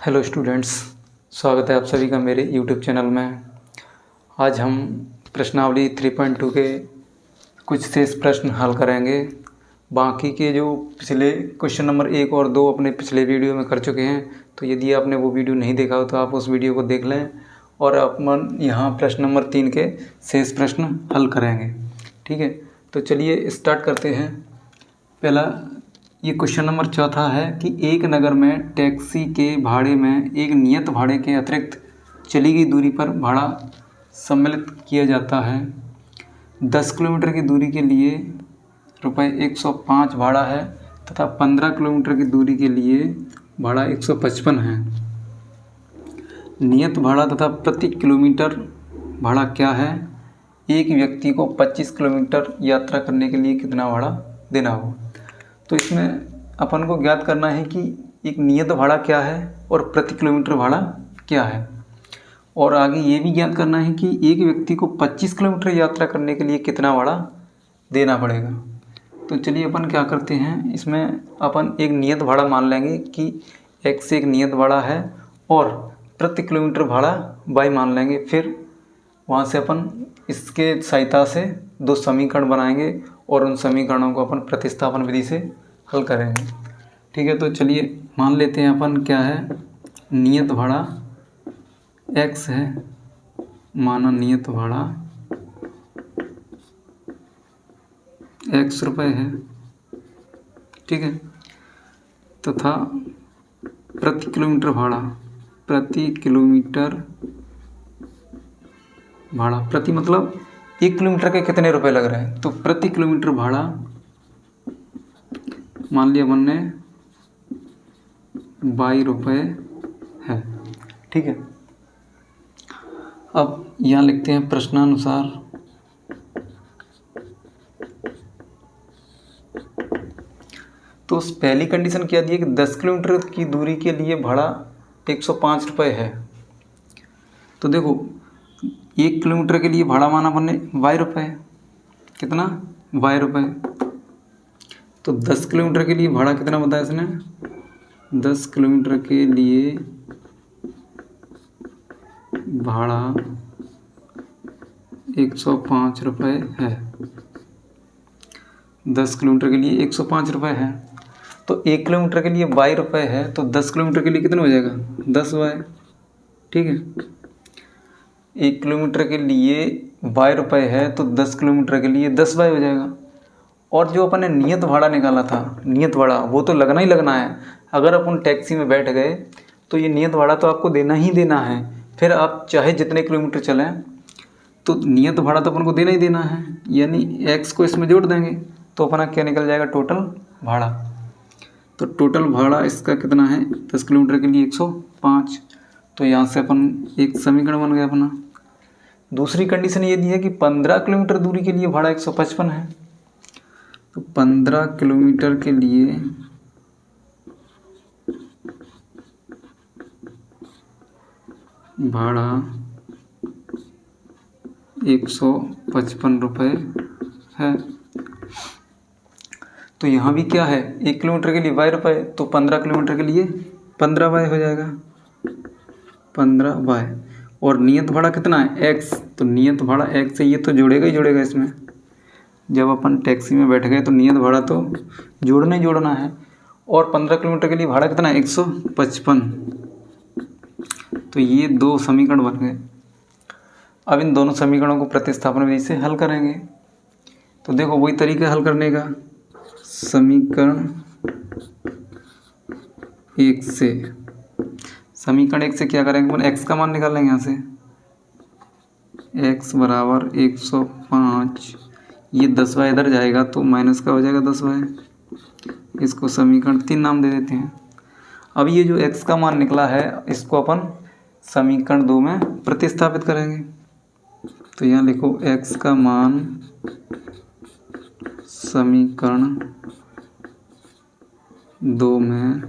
Hello students, स्वागत है आप सभी का मेरे यूट्यूब चैनल में। आज हम प्रश्नावली 3.2 के कुछ शेष प्रश्न हल करेंगे। बाकी के जो पिछले क्वेश्चन नंबर 1 और 2 अपने पिछले वीडियो में कर चुके हैं, तो यदि आपने वो वीडियो नहीं देखा हो तो आप उस वीडियो को देख लें और अपन यहाँ प्रश्न नंबर 3 के शेष प्रश्न हल करेंगे। ठीक है, तो चलिए स्टार्ट करते हैं। पहला ये क्वेश्चन नंबर 4 है कि एक नगर में टैक्सी के भाड़े में एक नियत भाड़े के अतिरिक्त चली गई दूरी पर भाड़ा सम्मिलित किया जाता है। 10 किलोमीटर की दूरी के लिए ₹105 भाड़ा है तथा 15 किलोमीटर की दूरी के लिए भाड़ा 155 है। नियत भाड़ा तथा प्रति किलोमीटर भाड़ा क्या है? एक व्यक्ति को 25 किलोमीटर यात्रा करने के लिए कितना भाड़ा देना हो? तो इसमें अपन को ज्ञात करना है कि एक नियत भाड़ा क्या है और प्रति किलोमीटर भाड़ा क्या है, और आगे ये भी ज्ञात करना है कि एक व्यक्ति को 25 किलोमीटर यात्रा करने के लिए कितना भाड़ा देना पड़ेगा। तो चलिए अपन क्या करते हैं, इसमें अपन एक नियत भाड़ा मान लेंगे कि x एक नियत भाड़ा है और प्रति किलोमीटर भाड़ा y मान लेंगे। फिर वहाँ से अपन इसके सहायता से 2 समीकरण बनाएंगे और उन समीकरणों को अपन प्रतिस्थापन विधि से हल करेंगे। ठीक है, तो चलिए मान लेते हैं अपन क्या है, नियत भाड़ा x है, माना नियत भाड़ा x रुपये है। ठीक है, तथा प्रति किलोमीटर भाड़ा प्रति मतलब 1 किलोमीटर के कितने रुपए लग रहे हैं, तो प्रति किलोमीटर भाड़ा मान लिया अपन ने 22 रुपये है। ठीक है, अब यहाँ लिखते हैं प्रश्नानुसार तो पहली कंडीशन क्या दी है कि 10 किलोमीटर की दूरी के लिए भाड़ा 105 रुपये है। तो देखो 1 किलोमीटर के लिए भाड़ा माना अपन ने y रुपये, कितना y रुपये। तो 10 किलोमीटर के लिए भाड़ा कितना बताया इसने, 10 किलोमीटर के लिए भाड़ा 105 रुपये है। 10 किलोमीटर के लिए 105 रुपये है। तो 1 किलोमीटर के लिए y रुपये है, तो 10 किलोमीटर के लिए कितना हो जाएगा, 10y। ठीक है, 1 किलोमीटर के लिए y रुपये है तो 10 किलोमीटर के लिए 10y हो जाएगा। और जो अपन ने नियत भाड़ा निकाला था, नियत भाड़ा वो तो लगना ही लगना है। अगर अपन टैक्सी में बैठ गए तो ये नियत भाड़ा तो आपको देना ही देना है। फिर आप चाहे जितने किलोमीटर चलें तो नियत भाड़ा तो अपन को देना ही देना है, यानी x को इसमें जोड़ देंगे तो अपना क्या निकल जाएगा, टोटल भाड़ा। तो टोटल भाड़ा इसका कितना है, 10 किलोमीटर के लिए 105। तो यहाँ से अपन एक समीकरण बन गया अपना। दूसरी कंडीशन ये दी है कि 15 किलोमीटर दूरी के लिए भाड़ा 155 है। तो 15 किलोमीटर के लिए भाड़ा 155 रुपये है। तो यहाँ भी क्या है, 1 किलोमीटर के लिए y रुपये, तो 15 किलोमीटर के लिए 15y हो जाएगा, 15y। और नियत भाड़ा कितना है, x। तो नियत भाड़ा x से ये तो जुड़ेगा ही जुड़ेगा इसमें। जब अपन टैक्सी में बैठ गए तो नियत भाड़ा तो जोड़ना ही जोड़ना है। और 15 किलोमीटर के लिए भाड़ा कितना है, 155। तो ये 2 समीकरण बन गए। अब इन दोनों समीकरणों को प्रतिस्थापन विधि से हल करेंगे। तो देखो वही तरीका हल करने का, समीकरण 1 से क्या करेंगे, अपन x का मान निकालेंगे यहाँ से, x बराबर 105। ये 10y इधर जाएगा तो माइनस का हो जाएगा 10y। इसको समीकरण 3 नाम दे देते हैं। अब ये जो x का मान निकला है इसको अपन समीकरण 2 में प्रतिस्थापित करेंगे। तो यहाँ लिखो x का मान समीकरण 2 में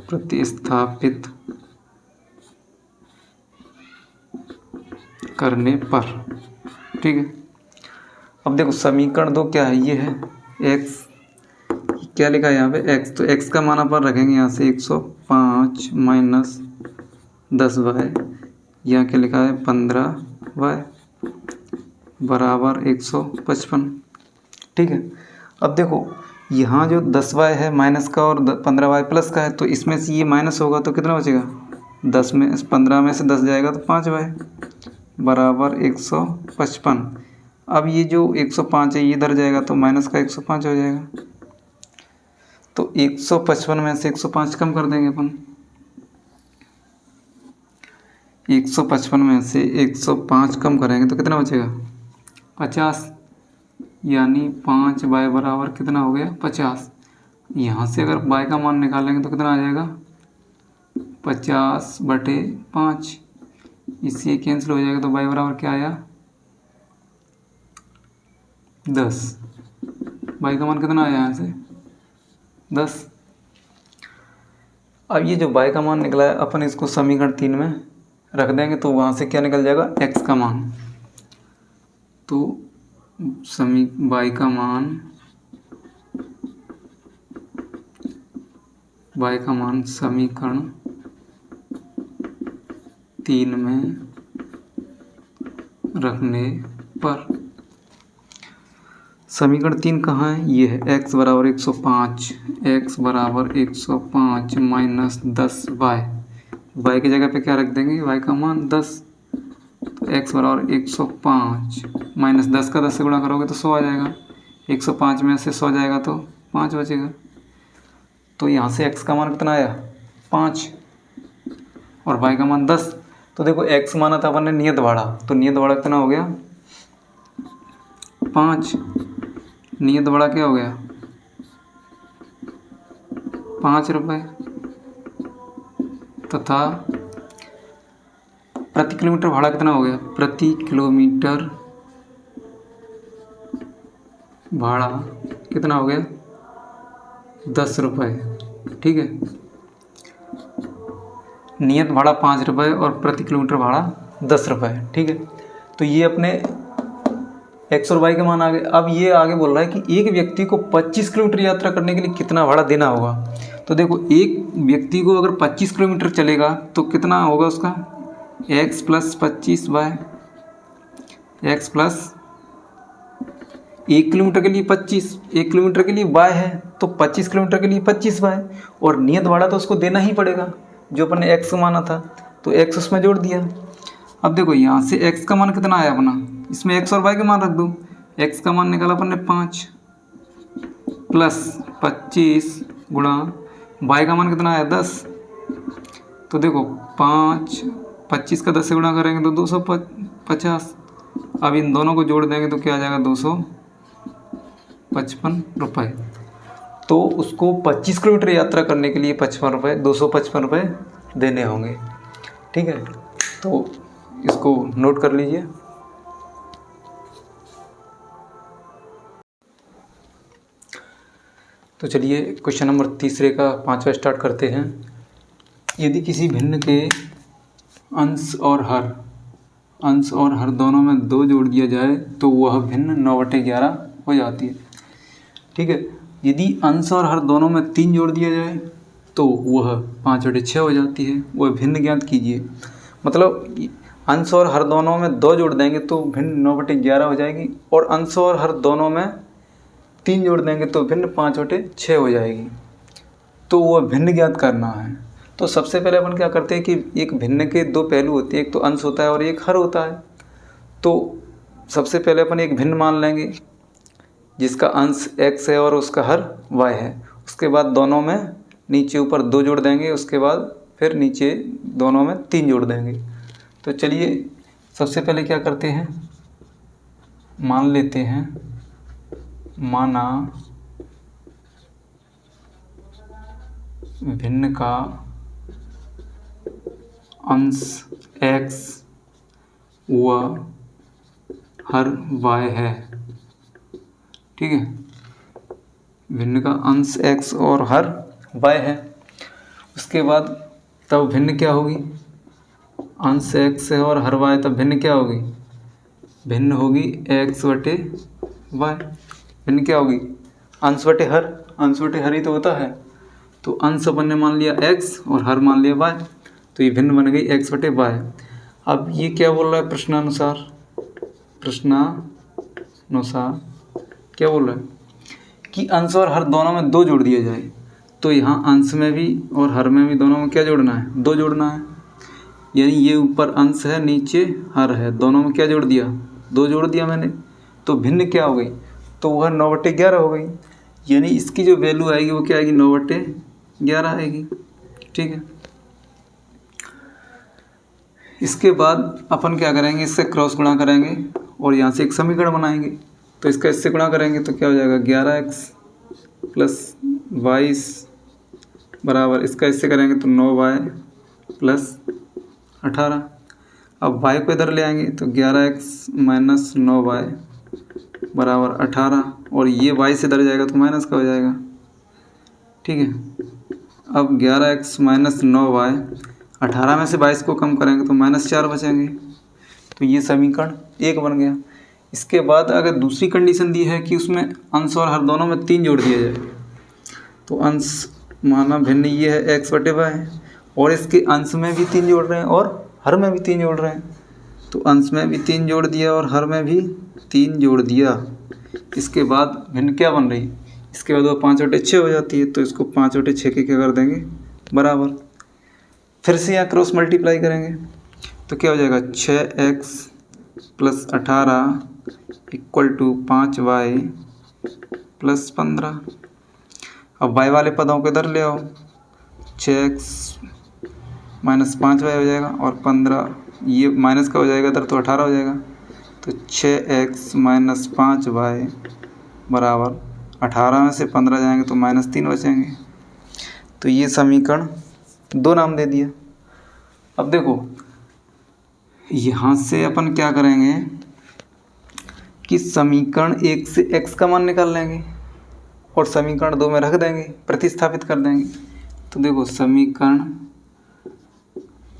प्रतिस्थापित करने पर। ठीक है, अब देखो समीकरण 2 क्या है, ये है x क्या लिखा है यहाँ पे x, तो x का मान अपन रखेंगे यहाँ से 105 माइनस 10y, यहाँ क्या लिखा है 15y बराबर 155। ठीक है, अब देखो यहाँ जो 10y है माइनस का और 15y प्लस का है, तो इसमें से ये माइनस होगा तो कितना बचेगा, 15 में से 10 जाएगा तो 5y बराबर 155। अब ये जो 105 है ये इधर जाएगा तो माइनस का 105 हो जाएगा, तो 155 में से 105 कम कर देंगे अपन। 155 में से 105 कम करेंगे तो कितना बचेगा 50, यानी 5y बराबर कितना हो गया 50। यहाँ से अगर y का मान निकालेंगे तो कितना आ जाएगा 50/5, इससे कैंसिल हो जाएगा तो y बराबर क्या आया 10। y का मान कितना आया यहाँ से 10। अब ये जो y का मान निकला है अपन इसको समीकरण 3 में रख देंगे तो वहाँ से क्या निकल जाएगा x का मान, तो y का मान समीकरण 3 में रखने पर, समीकरण 3 कहाँ है, ये है x बराबर 105 माइनस 10y, y की जगह पे क्या रख देंगे y का मान 10, तो x बराबर 105 माइनस 10 का 10 से गुणा करोगे तो 100 आ जाएगा, 105 में से 100 जाएगा तो 5 बचेगा, तो यहाँ से x का मान कितना आया 5 और y का मान 10। तो देखो x माना था अपन ने नियत भाड़ा, तो नियत भाड़ा कितना हो गया 5, नियत भाड़ा क्या हो गया 5 रुपये, तथा प्रति किलोमीटर भाड़ा कितना हो गया, प्रति किलोमीटर भाड़ा कितना हो गया 10 रुपये। ठीक है, नियत भाड़ा 5 रुपये और प्रति किलोमीटर भाड़ा 10 रुपये। ठीक है, तो ये अपने x और y के मान आ गए। अब ये आगे बोल रहा है कि एक व्यक्ति को 25 किलोमीटर यात्रा करने के लिए कितना भाड़ा देना होगा। तो देखो एक व्यक्ति को अगर 25 किलोमीटर चलेगा तो कितना होगा उसका x plus 25y, x plus 1 kilometre के लिए 25, 1 किलोमीटर के लिए y है तो 25 किलोमीटर के लिए 25y, और नियत भाड़ा तो उसको देना ही पड़ेगा जो अपन ने x माना था, तो x उसमें जोड़ दिया। अब देखो यहाँ से x का मान कितना आया अपना, इसमें x और y के मान रख दो, x का मान निकाला अपन ने 5 प्लस 25 गुणा y का मान कितना आया 10, तो देखो 25 का 10 से गुणा करेंगे तो 250, अब इन दोनों को जोड़ देंगे तो क्या आ जाएगा 255 रुपये। तो उसको 25 किलोमीटर यात्रा करने के लिए 255 रुपये देने होंगे। ठीक है, तो इसको नोट कर लीजिए। तो चलिए क्वेश्चन नंबर 3 का 5वां स्टार्ट करते हैं। यदि किसी भिन्न के अंश और हर दोनों में 2 जोड़ दिया जाए तो वह भिन्न 9/11 हो जाती है। ठीक है, यदि अंश और हर दोनों में 3 जोड़ दिया जाए तो वह 5/6 हो जाती है। वह भिन्न ज्ञात कीजिए। मतलब अंश और हर दोनों में 2 जोड़ देंगे तो भिन्न 9/11 हो जाएगी, और अंश और हर दोनों में 3 जोड़ देंगे तो भिन्न 5/6 हो जाएगी। तो वह भिन्न ज्ञात करना है। तो सबसे पहले अपन क्या करते हैं कि एक भिन्न के 2 पहलू होते हैं, एक तो अंश होता है और एक हर होता है। तो सबसे पहले अपन एक भिन्न मान लेंगे जिसका अंश x है और उसका हर y है। उसके बाद दोनों में नीचे ऊपर 2 जोड़ देंगे, उसके बाद फिर नीचे दोनों में 3 जोड़ देंगे। तो चलिए सबसे पहले क्या करते हैं, मान लेते हैं, माना भिन्न का अंश x व हर y है। ठीक है, भिन्न का अंश x और हर y है। उसके बाद तब भिन्न क्या होगी, अंश x है और हर y, तब भिन्न क्या होगी, भिन्न होगी x/y। भिन्न क्या होगी, अंश बटे हर ही तो होता है। तो अंश अपन ने मान लिया x और हर मान लिया y, तो ये भिन्न बन गई x बटे y। अब ये क्या बोल रहा है प्रश्नानुसार क्या बोल रहा है कि अंश और हर दोनों में 2 जोड़ दिया जाए। तो यहाँ अंश में भी और हर में भी दोनों में क्या जोड़ना है, 2 जोड़ना है। यानी ये ऊपर अंश है नीचे हर है, दोनों में क्या जोड़ दिया, 2 जोड़ दिया मैंने। तो भिन्न क्या हो गई, तो वह 9/11 हो गई। यानी इसकी जो वैल्यू आएगी वो क्या आएगी, 9/11 आएगी। ठीक है, इसके बाद अपन क्या करेंगे, इससे क्रॉस गुणा करेंगे और यहाँ से एक समीकरण बनाएंगे। तो इसका इससे गुणा करेंगे तो क्या हो जाएगा, 11x प्लस 22 बराबर, इसका इससे करेंगे तो 9y प्लस 18। अब y को इधर ले आएंगे तो 11x माइनस 9y बराबर 18, और ये y से इधर जाएगा तो माइनस का हो जाएगा। ठीक है, अब 11x माइनस 9y, 18 में से 22 को कम करेंगे तो -4 बचेंगे। तो ये समीकरण 1 बन गया। इसके बाद अगर दूसरी कंडीशन दी है कि उसमें अंश और हर दोनों में 3 जोड़ दिया जाए, तो अंश माना भिन्न ये है x बटे y, और इसके अंश में भी 3 जोड़ रहे हैं और हर में भी 3 जोड़ रहे हैं। तो अंश में भी 3 जोड़ दिया और हर में भी 3 जोड़ दिया। इसके बाद भिन्न क्या बन रही, इसके बाद वो 5/6 हो जाती है। तो इसको 5/6 के क्या कर देंगे, बराबर। फिर से यहाँ क्रॉस मल्टीप्लाई करेंगे तो क्या हो जाएगा, 6x plus 18 equal to 5y plus 15। अब y वाले पदों को इधर ले आओ, 6x माइनस 5y हो जाएगा और 15, ये माइनस का हो जाएगा इधर तो 18 हो जाएगा। तो 6x माइनस 5y बराबर 18 में से 15 जाएंगे तो -3 बचेंगे। तो ये समीकरण 2 नाम दे दिया। अब देखो यहाँ से अपन क्या करेंगे कि समीकरण 1 से x का मान निकाल लेंगे और समीकरण 2 में रख देंगे, प्रतिस्थापित कर देंगे। तो देखो समीकरण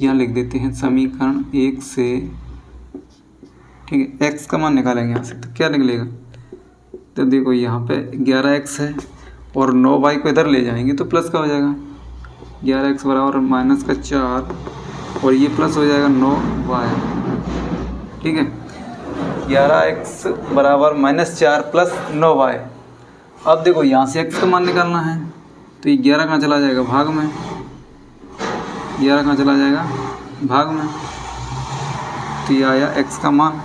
यहाँ लिख देते हैं, समीकरण 1 से, ठीक है, x का मान निकालेंगे यहाँ से तो क्या निकलेगा। तो देखो यहाँ पे 11x है और 9y को इधर ले जाएंगे तो प्लस का हो जाएगा, 11x बराबर -4 और ये प्लस हो जाएगा 9y। ठीक है, 11x बराबर -4 प्लस 9y। अब देखो यहाँ से x का मान निकालना है तो ये 11 कहाँ चला जाएगा, भाग में, 11 कहाँ चला जाएगा, भाग में। तो ये आया x का मान।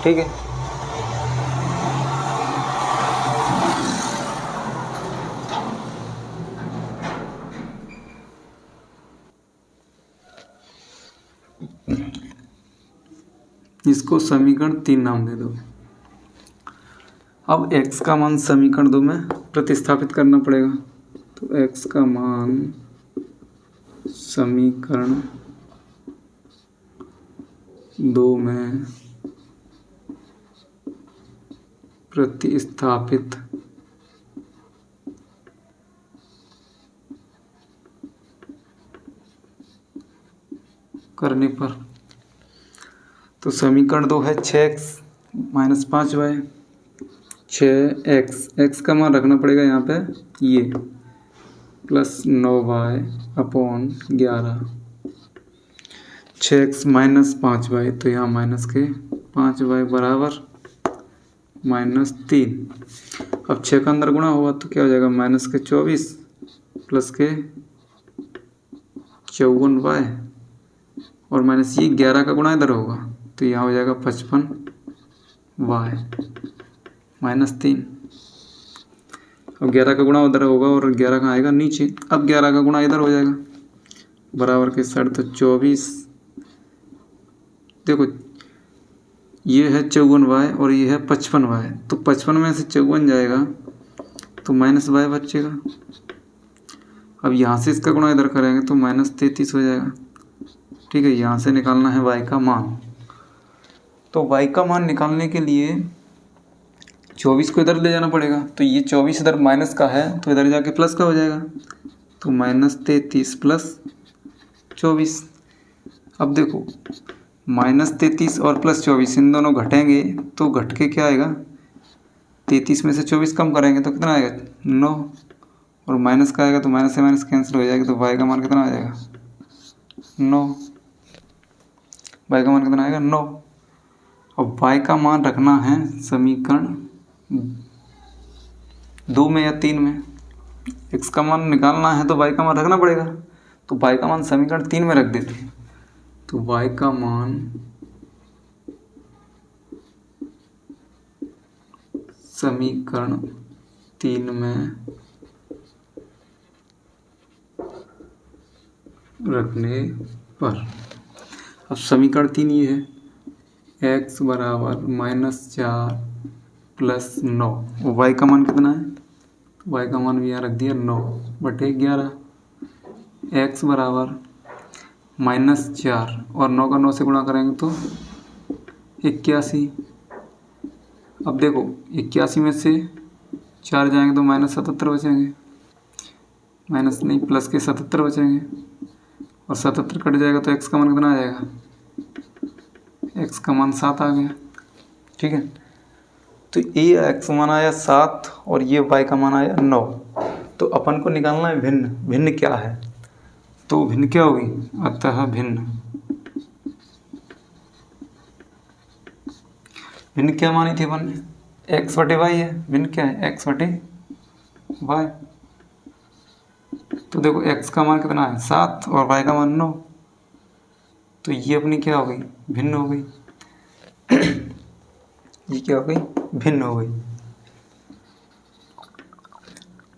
ठीक है, इसको समीकरण 3 नाम दे दो। अब x का मान समीकरण 2 में प्रतिस्थापित करना पड़ेगा। तो x का मान समीकरण 2 में प्रतिस्थापित करने पर, तो समीकरण 2 है 6x माइनस 5y, 6x का मान रखना पड़ेगा यहाँ पे ये, plus 9y upon 11, 6x minus 5y, तो यहाँ माइनस के 5y बराबर -3। अब 6 का अंदर गुणा हुआ तो क्या हो जाएगा, माइनस के 24 प्लस के 54y और माइनस ये 11 का गुणा इधर होगा तो यहाँ हो जाएगा 55y -3। अब 11 का गुणा उधर होगा और 11 का आएगा नीचे। अब 11 का गुणा इधर हो जाएगा, बराबर के साइड तो 24, देखो ये है 54y और ये है 55y, तो 55 में से 54 जाएगा तो -y बचेगा। अब यहाँ से इसका गुणा इधर करेंगे तो -33 हो जाएगा। ठीक है, यहाँ से निकालना है y का मान। तो y का मान निकालने के लिए 24 को इधर ले जाना पड़ेगा। तो ये 24 इधर माइनस का है तो इधर जाके प्लस का हो जाएगा, तो -33 प्लस 24। अब देखो -33 और +24 इन दोनों घटेंगे तो घट के क्या आएगा, 33 में से 24 कम करेंगे तो कितना आएगा 9, और माइनस का आएगा तो माइनस से माइनस कैंसिल हो जाएगी, तो y का मान कितना आ जाएगा 9। y का मान कितना आएगा 9। अब y का मान रखना है समीकरण 2 में या 3 में। x का मान निकालना है तो y का मान रखना पड़ेगा, तो y का मान समीकरण 3 में रख देते हैं। तो y का मान समीकरण 3 में रखने पर, अब समीकरण 3 ये है, x बराबर -4 + 9, y का मान कितना है, y का मान भी यहाँ रख दिया 9/11, x बराबर -4 और 9 का 9 से गुणा करेंगे तो 81। अब देखो 81 में से 4 जाएंगे तो -77 बचेंगे, माइनस नहीं प्लस के 77 बचेंगे, और 77 कट जाएगा तो x का मान कितना आ जाएगा, x का मान 7 आ गया। ठीक है, तो ये x मान आया 7 और ये y का मान आया 9। तो अपन को निकालना है भिन्न, भिन्न क्या है, तो भिन्न क्या होगी, अतः भिन्न, भिन्न क्या मानी थी अपन ने, x/y है, भिन्न क्या है x/y। तो देखो x का मान कितना है 7 और y का मान 9, तो ये अपनी क्या हो गई, भिन्न हो गई। ये क्या हो गई, भिन्न हो गई।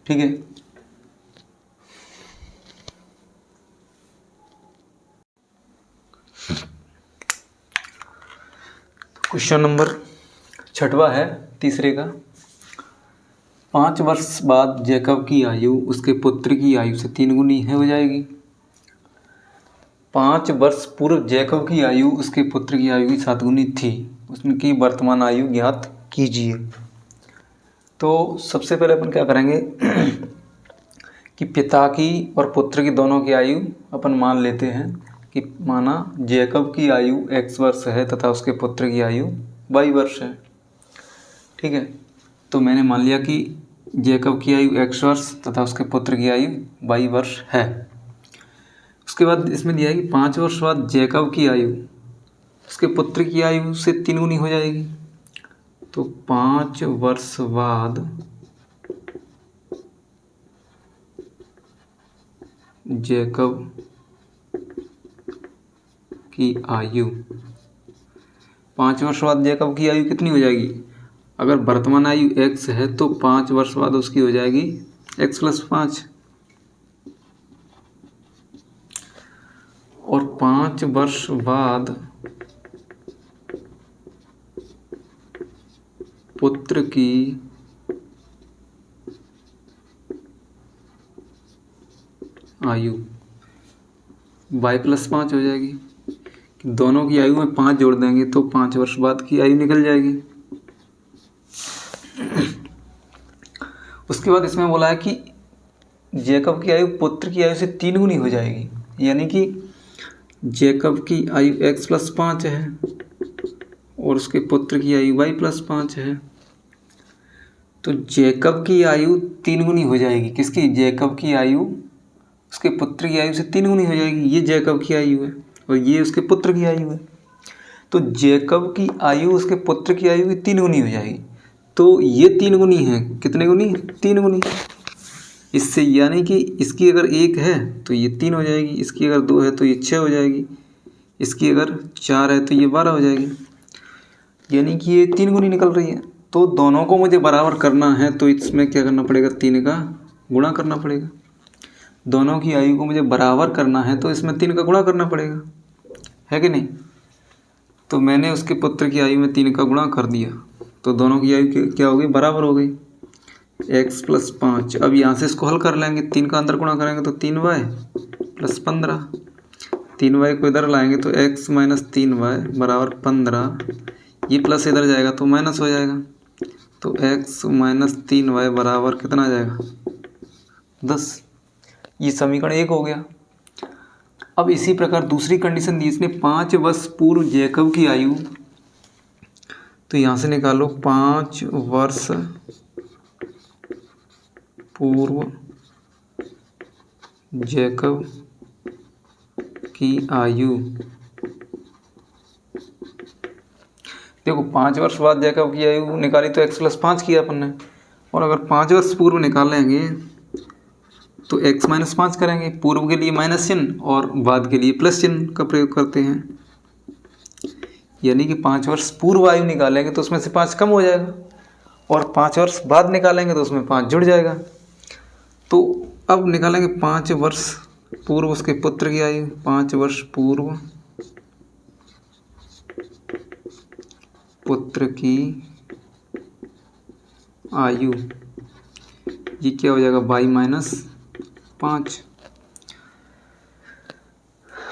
ठीक है, क्वेश्चन नंबर 6वां है तीसरे का। 5 वर्ष बाद जैकब की आयु उसके पुत्र की आयु से 3 गुनी हो जाएगी। 5 वर्ष पूर्व जैकब की आयु उसके पुत्र की आयु की 7 गुनी थी, उसकी वर्तमान आयु ज्ञात कीजिए। तो सबसे पहले अपन क्या करेंगे कि पिता की और पुत्र की दोनों की आयु अपन मान लेते हैं कि माना जैकब की आयु x वर्ष है तथा उसके पुत्र की आयु y वर्ष है। ठीक है, तो मैंने मान लिया कि जैकब की आयु x वर्ष तथा उसके पुत्र की आयु y वर्ष है। उसके बाद इसमें दिया है कि 5 वर्ष बाद जैकब की आयु उसके पुत्र की आयु से 3 गुनी हो जाएगी। तो 5 वर्ष बाद जैकब की आयु, 5 वर्ष बाद जैकब की आयु कितनी हो जाएगी, अगर वर्तमान आयु x है तो 5 वर्ष बाद उसकी हो जाएगी x + 5, और 5 वर्ष बाद पुत्र की आयु y + 5 हो जाएगी। दोनों की आयु में 5 जोड़ देंगे तो 5 वर्ष बाद की आयु निकल जाएगी। उसके बाद इसमें बोला है कि जैकब की आयु पुत्र की आयु से 3 गुनी हो जाएगी, यानी कि जैकब की आयु x + 5 है और उसके पुत्र की आयु y + 5 है। तो जैकब की आयु 3 गुनी हो जाएगी, किसकी, जैकब की आयु उसके पुत्र की आयु से 3 गुनी हो जाएगी। ये जैकब की आयु है और ये उसके पुत्र की आयु है। तो जैकब की आयु उसके पुत्र की आयु की 3 गुनी हो जाएगी। तो ये 3 गुनी है, कितने गुनी, 3 गुनी। इससे यानी कि इसकी अगर 1 है तो ये 3 हो जाएगी, इसकी अगर 2 है तो ये 6 हो जाएगी, इसकी अगर 4 है तो ये 12 हो जाएगी, यानी कि ये 3 गुनी निकल रही है। तो दोनों को मुझे बराबर करना है तो इसमें क्या करना पड़ेगा, 3 का गुणा करना पड़ेगा। दोनों की आयु को मुझे बराबर करना है तो इसमें 3 का गुणा करना पड़ेगा, है कि नहीं। तो मैंने उसके पुत्र की आयु में 3 का गुणा कर दिया, तो दोनों की आयु क्या हो गई, बराबर हो गई, x + 5। अब यहाँ से इसको हल कर लेंगे, 3 का अंदर गुणा करेंगे तो 3y + 15, 3y को इधर लाएंगे तो x - 3y = 15, ये प्लस इधर जाएगा तो माइनस हो जाएगा, तो x - 3y बराबर कितना आ जाएगा, 10। ये समीकरण 1 हो गया। अब इसी प्रकार दूसरी कंडीशन दी इसने, 5 वर्ष पूर्व जैकब की आयु, तो यहाँ से निकालो 5 वर्ष पूर्व जैकब की आयु, देखो 5 वर्ष बाद जैकब की आयु निकाली तो x + 5 किया अपन ने, और अगर 5 वर्ष पूर्व निकालेंगे तो x - 5 करेंगे। पूर्व के लिए माइनस चिन्ह और बाद के लिए प्लस चिन्ह का प्रयोग करते हैं, यानी कि 5 वर्ष पूर्व आयु निकालेंगे तो उसमें से 5 कम हो जाएगा, और 5 वर्ष बाद निकालेंगे तो उसमें 5 जुड़ जाएगा। तो अब निकालेंगे 5 वर्ष पूर्व उसके पुत्र की आयु, 5 वर्ष पूर्व पुत्र की आयु, ये क्या हो जाएगा y - 5।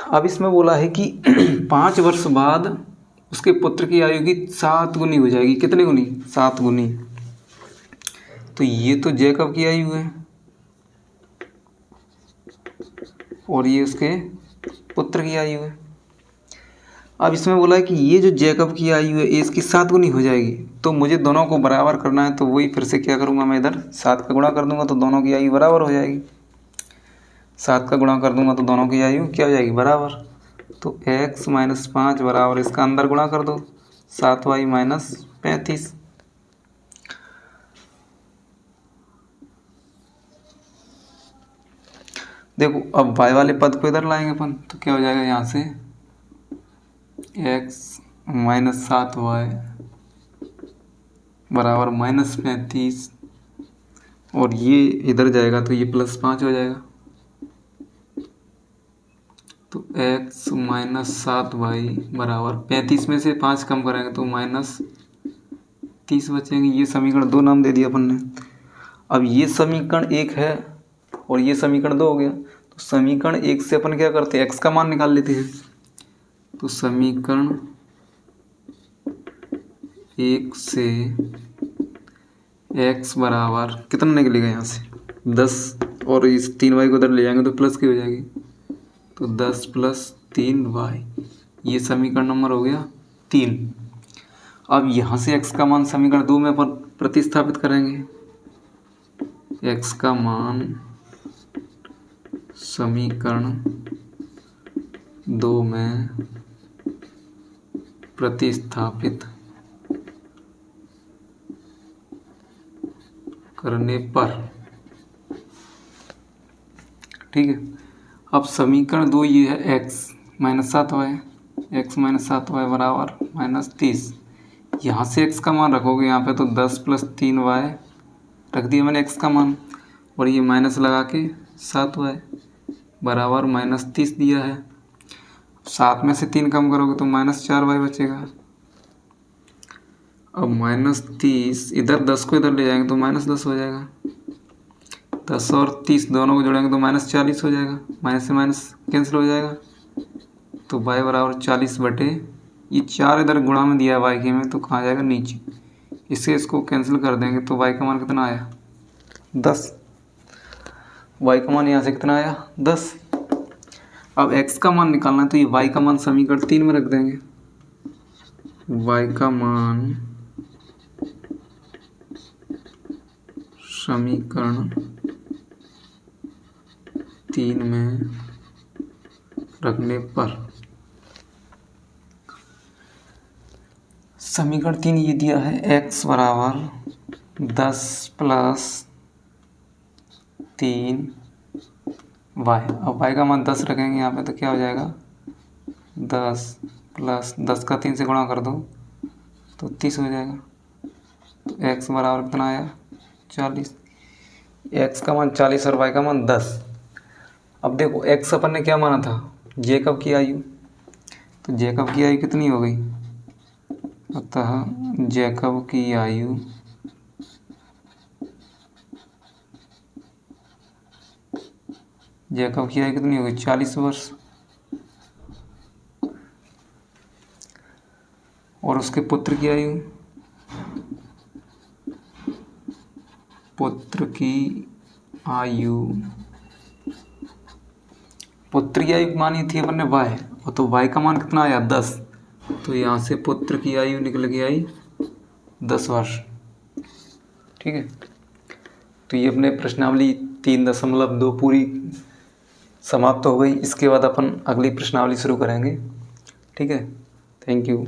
अब इसमें बोला है कि 5 वर्ष बाद उसके पुत्र की आयु की 7 गुनी हो जाएगी। कितनी गुनी? 7 गुनी। तो ये तो जैकब की आयु है और ये उसके पुत्र की आयु है। अब इसमें बोला है कि ये जो जैकब की आयु है ये इसकी 7 गुनी हो जाएगी, तो मुझे दोनों को बराबर करना है। तो वही फिर से क्या करूँगा, मैं इधर 7 का गुणा कर दूंगा तो दोनों की आयु बराबर हो जाएगी। 7 का गुणा कर दूंगा तो दोनों की आयु क्या हो जाएगी, बराबर। तो x - 5 बराबर, इसका अंदर गुणा कर दो, 7y - 35। देखो अब y वाले पद को इधर लाएंगे अपन, तो क्या हो जाएगा, यहाँ से x - 7y बराबर -35, और ये इधर जाएगा तो ये +5 हो जाएगा। तो x - 7y बराबर 35 में से 5 कम करेंगे तो -30 बचेंगे। ये समीकरण 2 नाम दे दिया अपन ने। अब ये समीकरण 1 है और ये समीकरण 2 हो गया। तो समीकरण 1 से अपन क्या करते हैं, x का मान निकाल लेते हैं। तो समीकरण 1 से x बराबर कितना निकलेगा, यहाँ से 10, और इस 3y को उधर ले जाएंगे तो प्लस की हो जाएगी। तो 10 + 3y, ये समीकरण नंबर हो गया 3। अब यहाँ से x का मान समीकरण 2 में अपन प्रतिस्थापित करेंगे। x का मान समीकरण 2 में प्रतिस्थापित करने पर, ठीक है। अब समीकरण 2 ये है x - 7y, x - 7y बराबर -30। यहाँ से x का मान रखोगे यहाँ पे, तो 10 + 3y रख दिया मैंने x का मान, और ये माइनस लगा के 7y बराबर -30 दिया है। 7 में से 3 कम करोगे तो -4y बचेगा। अब -30 इधर 10 को इधर ले जाएंगे तो -10 हो जाएगा। 10 और 30 दोनों को जोड़ेंगे तो -40 हो जाएगा। माइनस से माइनस कैंसिल हो जाएगा, तो y बराबर 40 बटे ये 4 इधर गुणा में दिया है y के में, तो कहाँ जाएगा, नीचे। इससे इसको कैंसिल कर देंगे तो y का मान कितना आया, 10। y का मान यहाँ से कितना आया, 10। अब x का मान निकालना है तो ये y का मान समीकरण 3 में रख देंगे। y का मान समीकरण 3 में रखने पर समीकरण 3 ये दिया है, x बराबर 10 + 3y। अब y का मान 10 रखेंगे यहाँ पे, तो क्या हो जाएगा, 10 + 10 का 3 से गुणा कर दो तो 30 हो जाएगा। तो x बराबर कितना आया, 40। x का मान 40 और y का मान 10। अब देखो x अपन ने क्या माना था, जैकब की आयु, तो जैकब की आयु कितनी हो गई, अतः जैकब की आयु कितनी हो गई, 40 वर्ष। और उसके पुत्र की आयु, पुत्र की आयु मानी थी अपन ने y, और तो y का मान कितना आया, 10। तो यहाँ से पुत्र की आयु निकल के आई 10 वर्ष। ठीक है, तो ये अपने प्रश्नावली 3.2 पूरी समाप्त हो गई। इसके बाद अपन अगली प्रश्नावली शुरू करेंगे। ठीक है, थैंक यू।